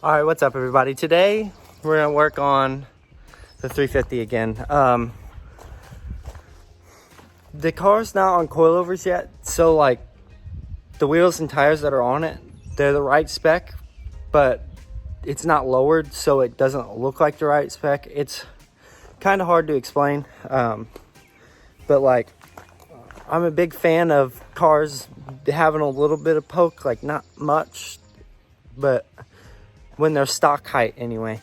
All right, what's up, everybody? Today we're gonna work on the 350 again. The car's not on coilovers yet, so like the wheels and tires that are on it, they're the right spec, but it's not lowered, so it doesn't look like the right spec. It's kind of hard to explain, but like I'm a big fan of cars having a little bit of poke, like not much, but when they're stock height anyway.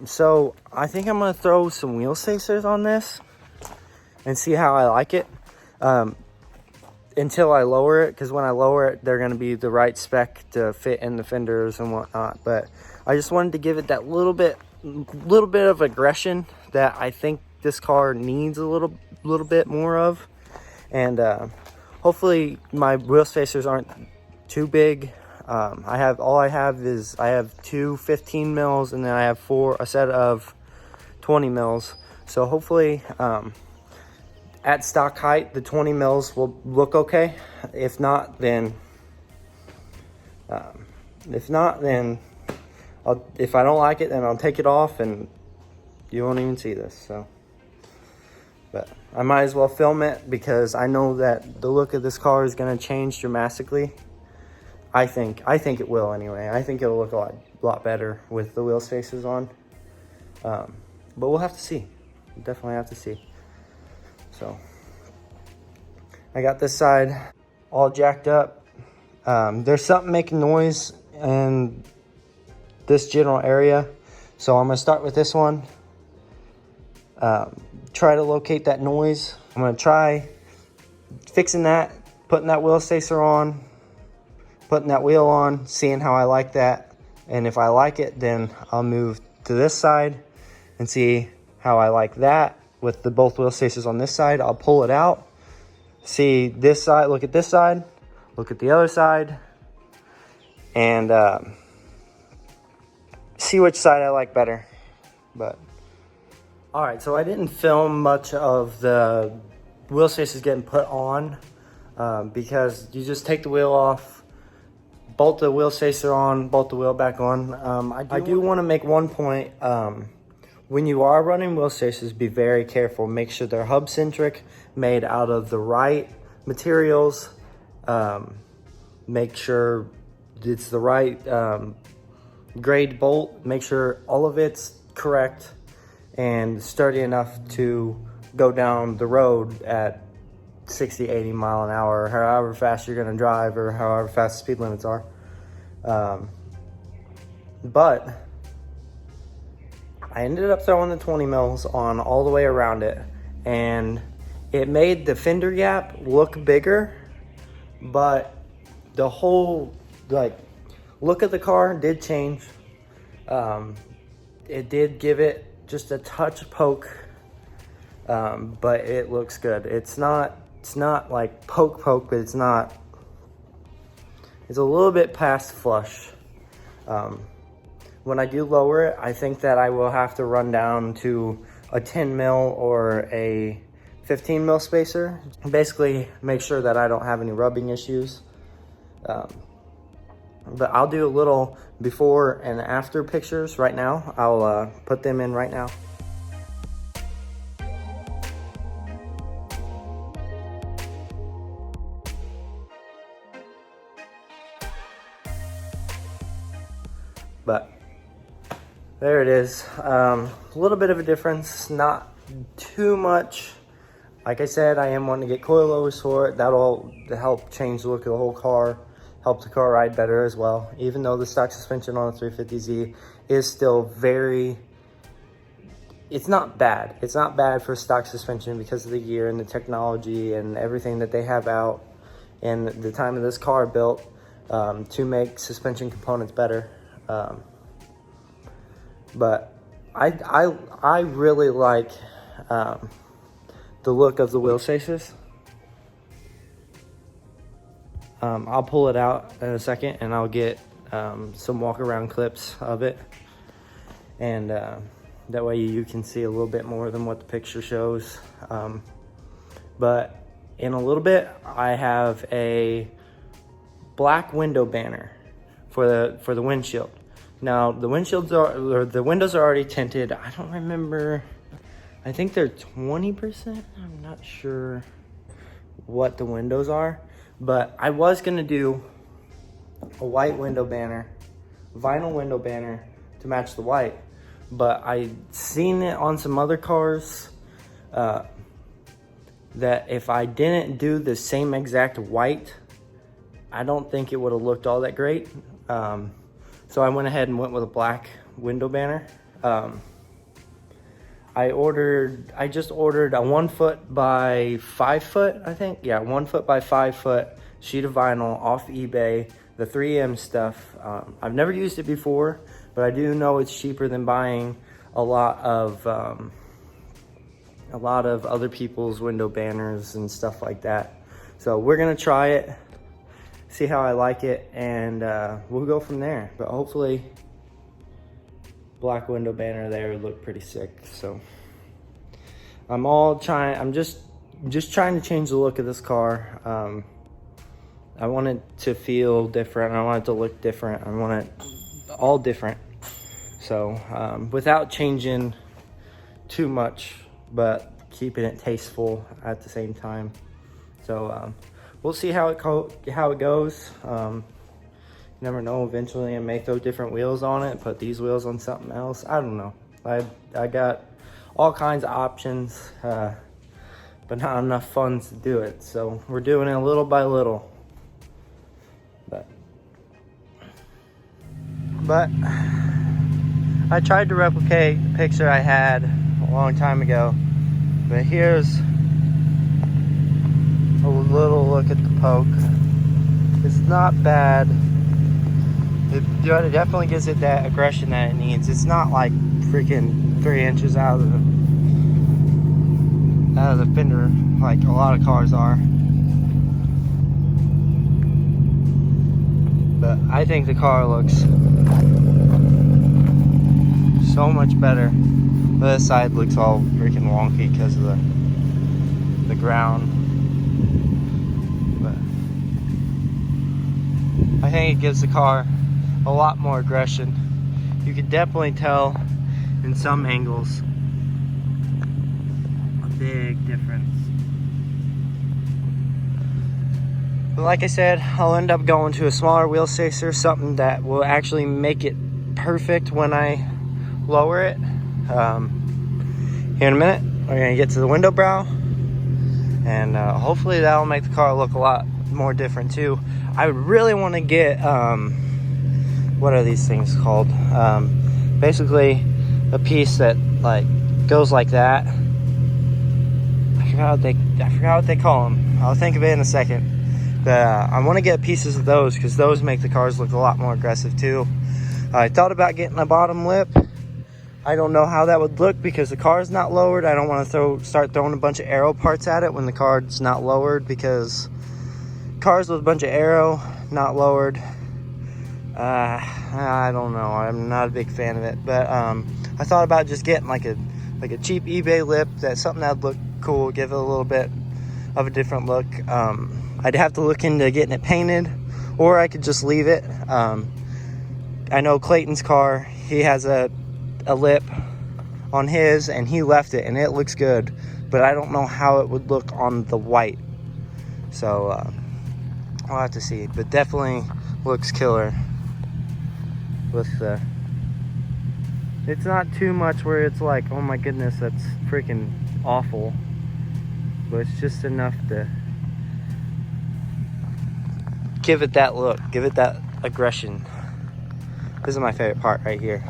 So I think I'm gonna throw some wheel spacers on this and see how I like it until I lower it, because when I lower it, they're gonna be the right spec to fit in the fenders and whatnot. But I just wanted to give it that little bit of aggression that I think this car needs a little bit more of. And hopefully my wheel spacers aren't too big. I have two 15 mils, and then I have a set of 20 mils. So hopefully at stock height, the 20 mils will look okay. If not, then if I don't like it, then I'll take it off and you won't even see this. So, but I might as well film it because I know that the look of this car is going to change dramatically. I think it will anyway. I think it'll look a lot better with the wheel spacers on. But we'll have to see. We'll definitely have to see. So I got this side all jacked up. There's something making noise in this general area. So I'm gonna start with this one. Try to locate that noise. I'm gonna try fixing that, putting that wheel spacer on, putting that wheel on, seeing how I like that. And if I like it, then I'll move to this side and see how I like that with both wheel spacers on this side. I'll pull it out, see this side, look at this side, look at the other side, and see which side I like better. But all right, so I didn't film much of the wheel spacers getting put on because you just take the wheel off, bolt the wheel spacer on, bolt the wheel back on. I do want to make one point. When you are running wheel spacers, be very careful. Make sure they're hub centric, made out of the right materials. Make sure it's the right grade bolt. Make sure all of it's correct and sturdy enough to go down the road at 60, 80 mile an hour, however fast you're gonna drive or however fast the speed limits are. But I ended up throwing the 20 mils on all the way around it, and it made the fender gap look bigger, but the whole look of the car did change. It did give it just a touch of poke, but it looks good. It's not like poke, but it's a little bit past flush. When I do lower it, I think that I will have to run down to a 10 mil or a 15 mil spacer. Basically make sure that I don't have any rubbing issues. But I'll do a little before and after pictures right now. I'll put them in right now. But there it is. A little bit of a difference, not too much. Like I said, I am wanting to get coilovers for it. That'll help change the look of the whole car, help the car ride better as well. Even though the stock suspension on the 350Z is still it's not bad. It's not bad for stock suspension because of the year and the technology and everything that they have out and the time of this car built to make suspension components better. But I really like the look of the wheel spacers. I'll pull it out in a second and I'll get some walk around clips of it, and that way you can see a little bit more than what the picture shows. But in a little bit I have a black window banner for the windshield. Now the windshields or the windows are already tinted. I don't remember. I think they're 20%. I'm not sure what the windows are, but I was gonna do a white window banner, vinyl window banner to match the white, but I seen it on some other cars that if I didn't do the same exact white, I don't think it would have looked all that great. So I went ahead and went with a black window banner. I just ordered a 1 foot by 5 foot, I think. Yeah, 1 foot by 5 foot sheet of vinyl off eBay, the 3M stuff. I've never used it before, but I do know it's cheaper than buying a lot of other people's window banners and stuff like that. So we're gonna try it, see how I like it, and we'll go from there. But hopefully black window banner there would look pretty sick. So I'm just trying to change the look of this car. I want it to feel different. I want it to look different. I want it all different. So without changing too much, but keeping it tasteful at the same time. So we'll see how it goes. You never know, eventually I may throw different wheels on it, put these wheels on something else. I don't know. I got all kinds of options, but not enough funds to do it. So we're doing it little by little. But I tried to replicate a picture I had a long time ago. But here's a little look at the poke. It's not bad. It definitely gives it that aggression that it needs. It's not like freaking 3 inches out of the fender like a lot of cars are. But I think the car looks so much better. This side looks all freaking wonky because of the ground. But I think it gives the car a lot more aggression. You can definitely tell in some angles a big difference. But like I said, I'll end up going to a smaller wheel spacer, something that will actually make it perfect when I lower it. Here in a minute, we're gonna get to the window brow, and hopefully that'll make the car look a lot more different too. I really want to get what are these things called? Basically a piece that like goes like that. I forgot what they call them. I'll think of it in a second. But I want to get pieces of those because those make the cars look a lot more aggressive too. I thought about getting a bottom lip. I don't know how that would look because the car is not lowered. I don't want to start throwing a bunch of aero parts at it when the car's not lowered, because cars with a bunch of aero not lowered, I don't know. I'm not a big fan of it. But I thought about just getting like a cheap eBay lip, that's something that'd look cool, give it a little bit of a different look. I'd have to look into getting it painted, or I could just leave it. I know Clayton's car, he has a lip on his, and he left it and it looks good, but I don't know how it would look on the white. So I'll have to see, but definitely looks killer with the, it's not too much where it's like, oh my goodness, that's freaking awful, but it's just enough to give it that look, give it that aggression. This is my favorite part right here.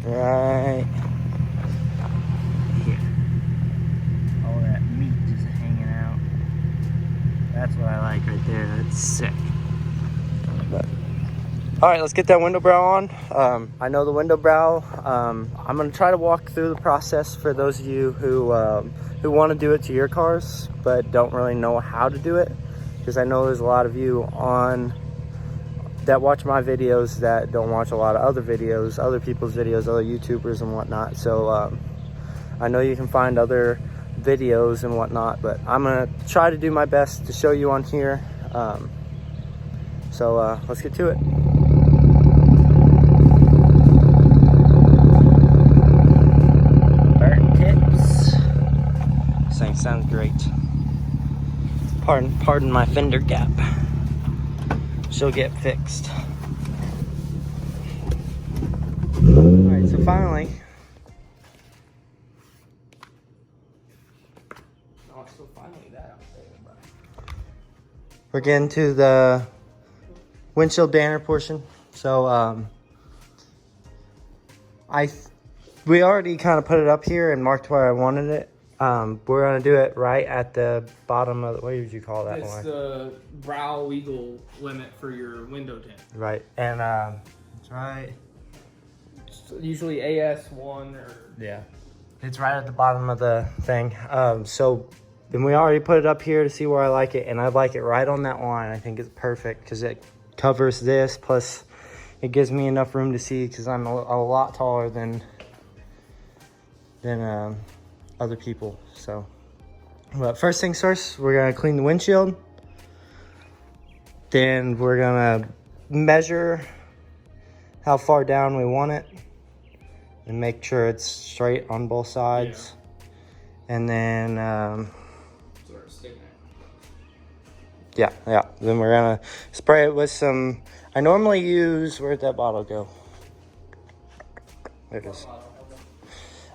Right here. All that meat just hanging out. That's what I like right there. That's sick. But, all right, let's get that window brow on. I know the window brow. I'm gonna try to walk through the process for those of you who want to do it to your cars but don't really know how to do it, because I know there's a lot of you that watch my videos that don't watch a lot of other videos, other people's videos, other YouTubers and whatnot. So I know you can find other videos and whatnot, but I'm gonna try to do my best to show you on here. So So let's get to it. Burnt tips. This thing sounds great. Pardon my fender gap. She'll get fixed. Alright, so finally. Oh, so finally that we're getting to the windshield banner portion. So we already kind of put it up here and marked where I wanted it. We're gonna do it right at the bottom of the, what would you call that one? It's the brow wiggle limit for your window tint. Right, and it's right. It's usually AS1 or yeah, it's right at the bottom of the thing. So then we already put it up here to see where I like it, and I like it right on that line. I think it's perfect because it covers this, plus it gives me enough room to see because I'm a lot taller than other people. So, but first things first, we're gonna clean the windshield. Then we're gonna measure how far down we want it and make sure it's straight on both sides. Yeah. And then yeah, then we're gonna spray it with some, I normally use, where'd that bottle go? There it is.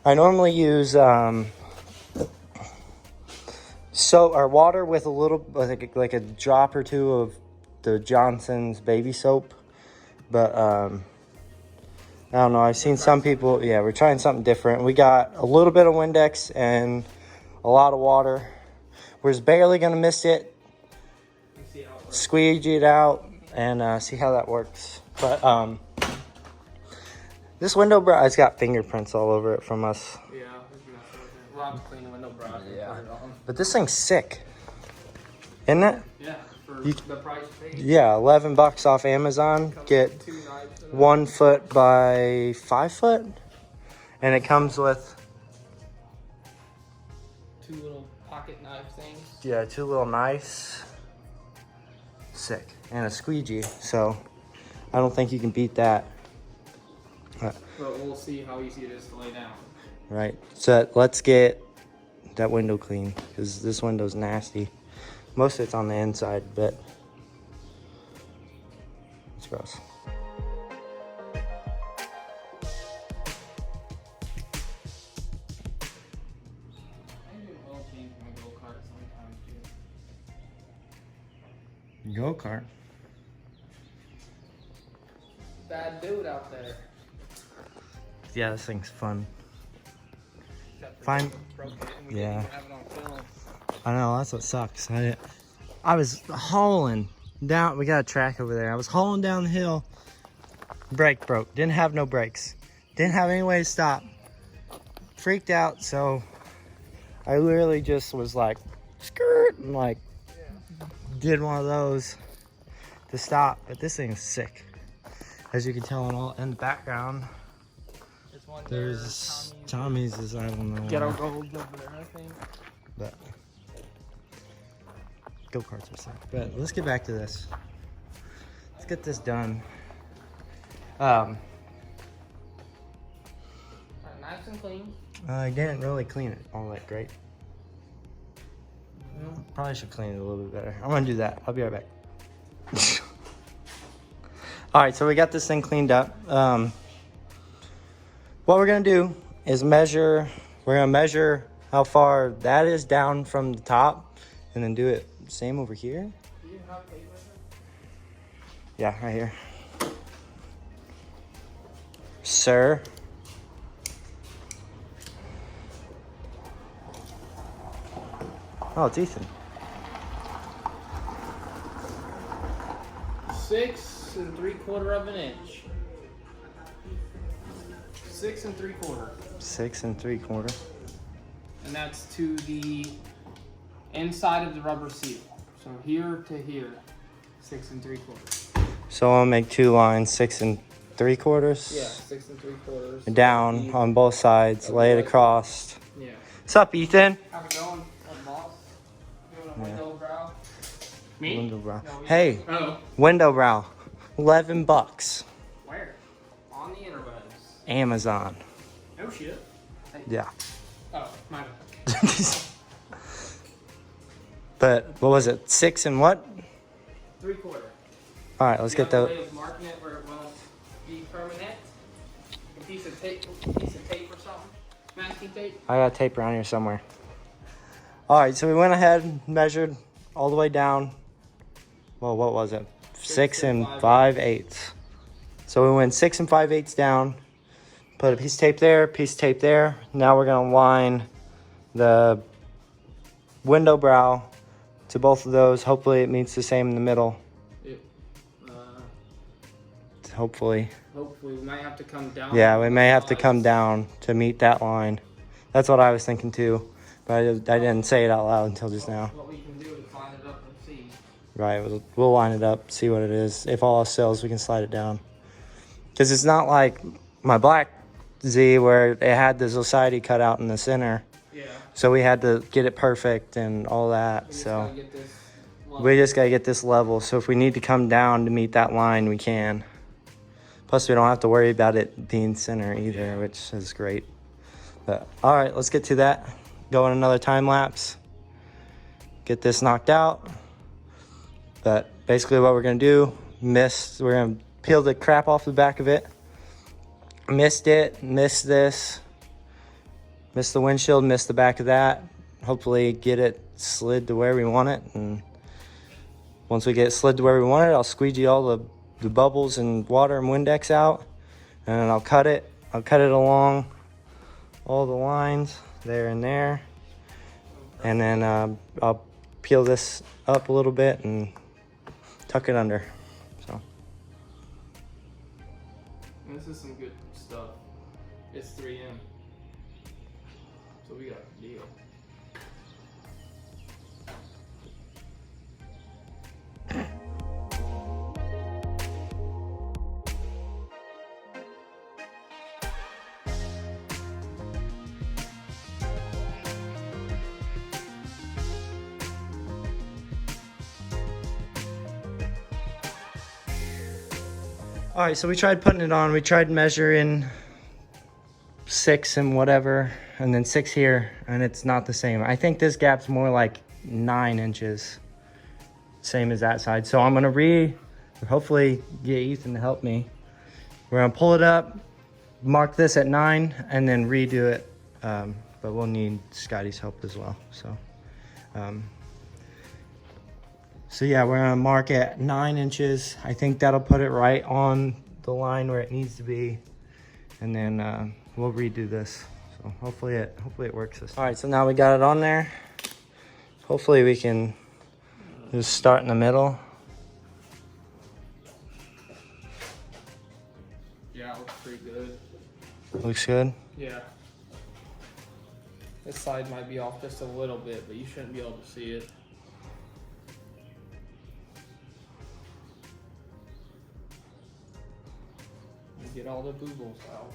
I normally use soap or water with a little, like a drop or two of the Johnson's baby soap. But I don't know, I've seen some people, yeah, we're trying something different. We got a little bit of Windex and a lot of water. We're just barely gonna miss it. Squeegee it out and see how that works. But this window brush, it's got fingerprints all over it from us. Yeah, we'll have to clean the window brush. Yeah, but this thing's sick, isn't it? Yeah, for the price you paid. Yeah, $11 off Amazon. Get 1 foot by 5 foot, and it comes with 2 little pocket knife things. Yeah, 2 little knives. Sick, and a squeegee. So I don't think you can beat that. But we'll see how easy it is to lay down. Right, so let's get that window clean because this window's nasty. Most of it's on the inside, but it's gross. Go-kart? Bad dude out there. Yeah, this thing's fun. Fine. Yeah. I know, that's what sucks. I was hauling down, we got a track over there. I was hauling down the hill. Brake broke. Didn't have no brakes. Didn't have any way to stop. Freaked out, so I literally just was like, skirt, and like, did one of those to stop. But this thing's sick. As you can tell in the background, there's Tommy's is, I don't know. Ghetto Gold over there, I think. But go-karts are sick. But let's get back to this. Let's get this done. Nice and clean. I didn't really clean it all that great. Probably should clean it a little bit better. I'm gonna do that. I'll be right back. All right, so we got this thing cleaned up. What we're gonna do is measure. We're gonna measure how far that is down from the top, and then do it same over here. Do you have tape with it? Yeah, right here, sir. Oh, it's Ethan. 6 3/4 of an inch. 6 3/4. 6 3/4. And that's to the inside of the rubber seal. So here to here, 6 3/4. So I'll make 2 lines, 6 3/4. Yeah, 6 3/4. Down on both sides, lay it across. Yeah. What's up, Ethan? How's it going, boss? Doing a window brow? Me? Window brow. No, Hey, Oh. window brow. $11. Where? On the interwebs. Amazon. No shit. Hey. Yeah. Oh, my bad. But what was it? 6 and what? 3/4. All right, let's You get have a the. way of marking it where it won't be permanent. A piece of tape or something. Masking tape. I got tape around here somewhere. All right, so we went ahead and measured all the way down. Well, what was it? 6 and 5/8. So we went 6 and 5/8 down. Put a piece of tape there, piece of tape there. Now we're gonna line the window brow to both of those. Hopefully it meets the same in the middle. Hopefully. Hopefully, we might have to come down. Yeah, we may have to come down to meet that line. That's what I was thinking too, but I didn't say it out loud until just now. What we can do is line it up and see. Right, we'll line it up, see what it is. If all else fails, we can slide it down. Because it's not like my black Z where it had the society cut out in the center. Yeah. So we had to get it perfect and all that. So We just gotta we just got to get this level. get this level. So if we need to come down to meet that line, we can. Plus, we don't have to worry about it being center either, which is great. But all right, let's get to that. Go in another time lapse. Get this knocked out. But basically what we're going to do, we're going to peel the crap off the back of it. Missed it, missed this. Missed the windshield, missed the back of that. Hopefully get it slid to where we want it. And once we get it slid to where we want it, I'll squeegee all the bubbles and water and Windex out, and then I'll cut it along all the lines there and there, and then I'll peel this up a little bit and tuck it under. So this is some good stuff. It's 3M, so we got a deal. all right, so we tried putting it on. We tried measuring 6 and whatever, and then 6 here, and it's not the same. I think this gap's more like 9 inches, same as that side. So I'm gonna hopefully get Ethan to help me. We're gonna pull it up, mark this at 9, and then redo it. But we'll need Scotty's help as well. So yeah, we're gonna mark at 9 inches. I think that'll put it right on the line where it needs to be, and then we'll redo this. So hopefully it works this time. All right, so now we got it on there. Hopefully we can just start in the middle. Yeah, it looks pretty good. Looks good. Yeah. This side might be off just a little bit, but you shouldn't be able to see it. Get all the boobles out.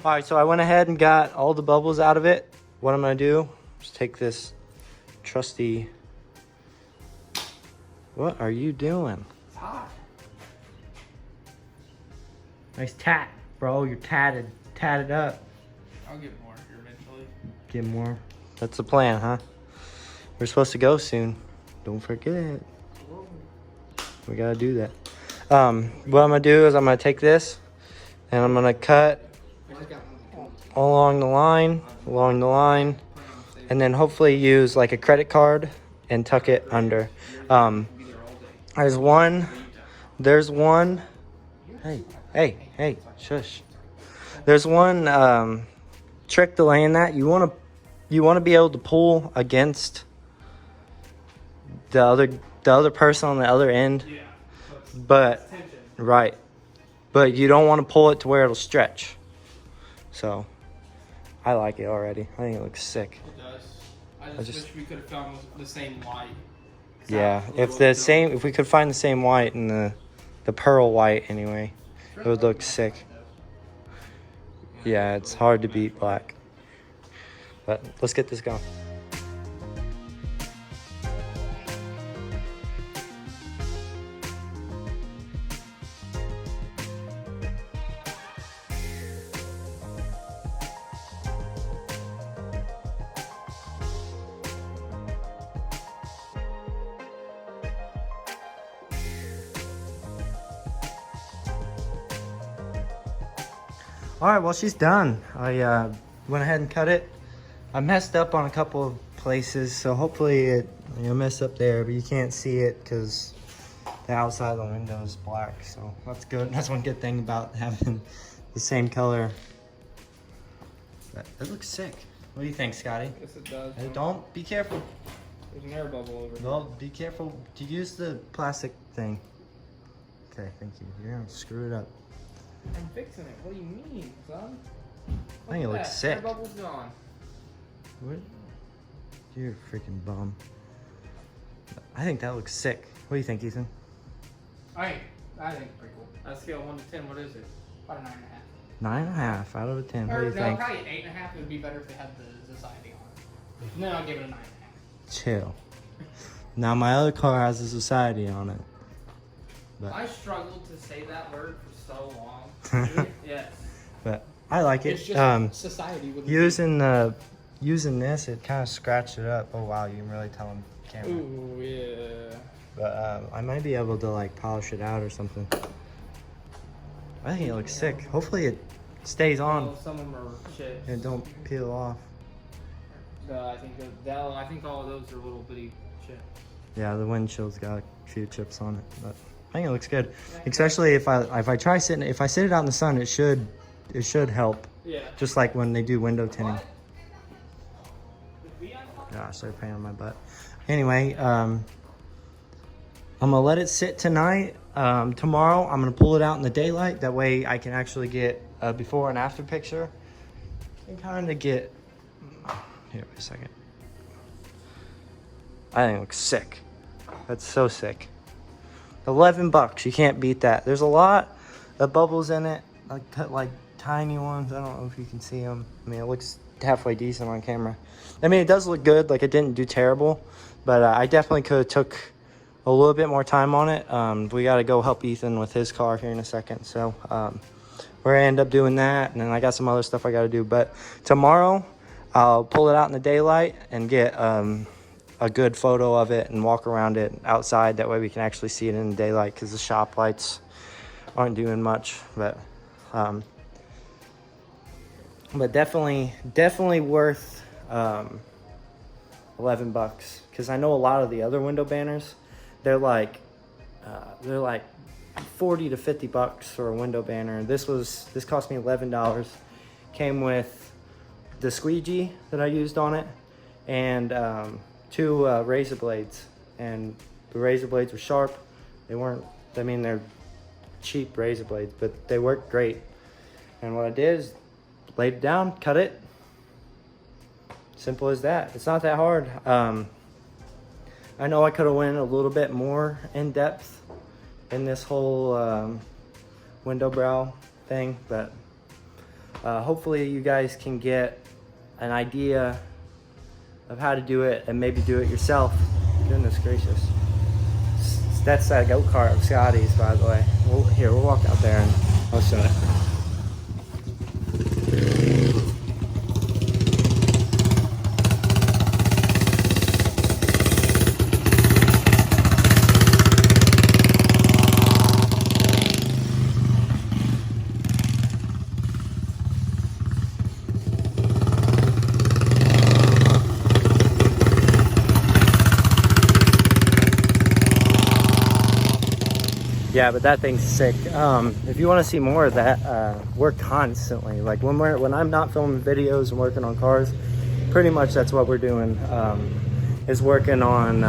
All right, so I went ahead and got all the bubbles out of it. What I'm gonna do is take this trusty. What are you doing? It's hot. Nice tat, bro. You're tatted up. I'll get more here eventually. Get more. That's the plan, huh? We're supposed to go soon. Don't forget. We gotta do that. What I'm gonna do is I'm gonna take this and I'm gonna cut along the line, and then hopefully use like a credit card and tuck it under. There's one. Hey, shush. There's one trick to laying that. You wanna be able to pull against the other person on the other end. Yeah. But right, but you don't want to pull it to where it'll stretch. So I like it already. I think it looks sick. It does. I just wish we could have found the same white. Yeah, if we could find the same white and the pearl white anyway, it would look sick. Yeah, it's hard to beat black. But let's get this going. All right, well, she's done. I went ahead and cut it. I messed up on a couple of places, so hopefully it, messed up there, but you can't see it because the outside of the window is black, so that's good. That's one good thing about having the same color. But it looks sick. What do you think, Scotty? Yes, it does. Hey, don't, be careful. There's an air bubble over here. No, be careful to use the plastic thing. Okay, thank you. You're gonna screw it up. I'm fixing it. What do you mean, son? I think it looks sick. Air bubble's gone. What? You're a freaking bum. I think that looks sick. What do you think, Ethan? I think it's pretty cool. On a scale of 1 to 10, what is it? About a 9.5. 9.5 out of 10. What do you think? Probably an 8.5. It would be better if they had the society on it. No, I'll give it a 9.5. Chill. Now my other car has a society on it. But I struggled to say that word for so long. Yes. But I like it. It's just society with using this, it kind of scratched it up. Oh wow, you can really tell on camera. Ooh, yeah. But I might be able to like polish it out or something. I think it looks sick. Hopefully it stays on. Well, some of them are shit. And don't peel off. I think all of those are little bitty shit. Yeah, the windshield's got a few chips on it, but I think it looks good. Especially if I sit it out in the sun, it should help. Yeah. Just like when they do window tinting. Gosh, they're paying on my butt. Anyway, I'm gonna let it sit tonight. Tomorrow, I'm gonna pull it out in the daylight. That way, I can actually get a before and after picture, and kind of get. Here, wait a second. I think it looks sick. That's so sick. $11, you can't beat that. There's a lot of bubbles in it. I cut like tiny ones. I don't know if you can see them. I mean, it looks halfway decent on camera. I mean, it does look good. Like, it didn't do terrible, but I definitely could have took a little bit more time on it. We got to go help Ethan with his car here in a second. So we're gonna end up doing that, and then I got some other stuff I got to do. But tomorrow, I'll pull it out in the daylight and get a good photo of it and walk around it outside. That way we can actually see it in the daylight because the shop lights aren't doing much. But definitely worth $11 because I know a lot of the other window banners, they're like 40 to $50 for a window banner. This cost me $11. Came with the squeegee that I used on it and 2 razor blades, and the razor blades were sharp. They weren't, I mean, they're cheap razor blades, but they work great. And what I did is laid it down, cut it. Simple as that. It's not that hard. I know I could have went a little bit more in depth in this whole window brow thing, but hopefully you guys can get an idea of how to do it and maybe do it yourself. Goodness gracious. That's that go-kart of Scotty's, by the way. We'll walk out there and I'll show it. Yeah, but that thing's sick. If you want to see more of that, we're constantly, like when I'm not filming videos and working on cars, pretty much that's what we're doing, is working on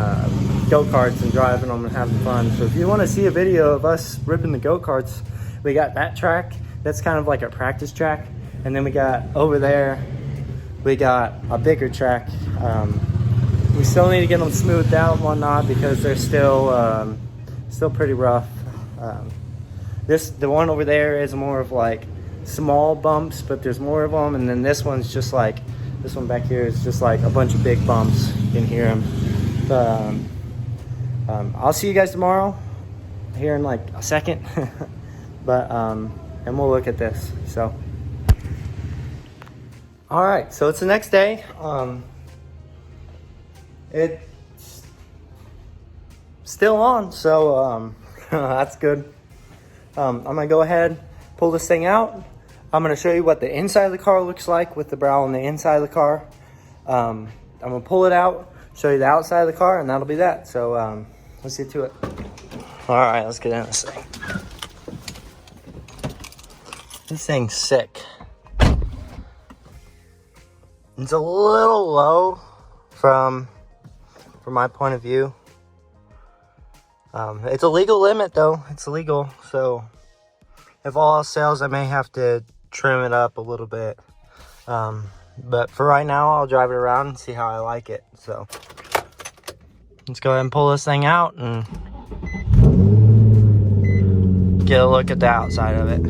go-karts and driving them and having fun. So if you want to see a video of us ripping the go-karts, we got that track. That's kind of like a practice track. And then we got over there, we got a bigger track. We still need to get them smoothed out and whatnot because they're still pretty rough. The one over there is more of like small bumps, but there's more of them. And then this one's just like, this one back here is just like a bunch of big bumps. You can hear them. But I'll see you guys tomorrow here in like a second. But and we'll look at this. So all right, so it's the next day. It's still on, so that's good. I'm gonna go ahead, pull this thing out. I'm going to show you what the inside of the car looks like with the brow on the inside of the car. I'm going to pull it out, show you the outside of the car, and that'll be that. So let's get to it. All right, let's get in this thing. This thing's sick. It's a little low from my point of view. It's a legal limit though. It's legal, so if all else fails, I may have to trim it up a little bit. But for right now, I'll drive it around and see how I like it. So let's go ahead and pull this thing out and get a look at the outside of it.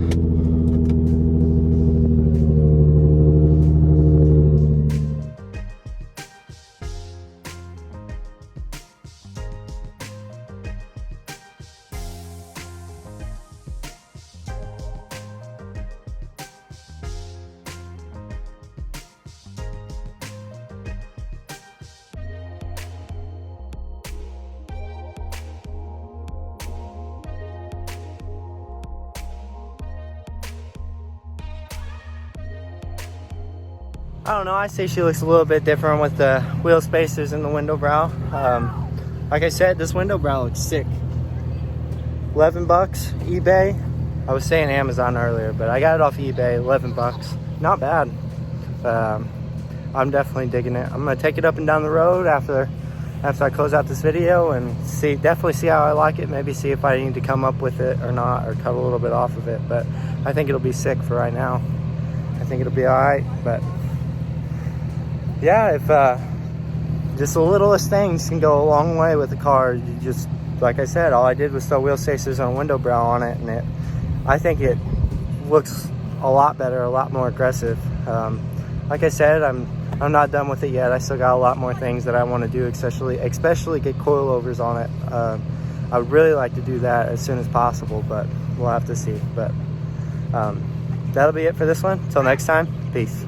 I don't know, I say she looks a little bit different with the wheel spacers and the window brow. Like I said, this window brow looks sick. 11 bucks, eBay. I was saying Amazon earlier, but I got it off eBay, 11 bucks. Not bad. I'm definitely digging it. I'm gonna take it up and down the road after I close out this video and definitely see how I like it. Maybe see if I need to come up with it or not, or cut a little bit off of it. But I think it'll be sick for right now. I think it'll be all right, but yeah, if just the littlest things can go a long way with the car. You just, like I said, all I did was throw wheel spacers and a window brow on it, and I think it looks a lot better, a lot more aggressive. Like I said, I'm not done with it yet. I still got a lot more things that I want to do, especially get coilovers on it. I would really like to do that as soon as possible, but we'll have to see. But that'll be it for this one. Till next time, peace.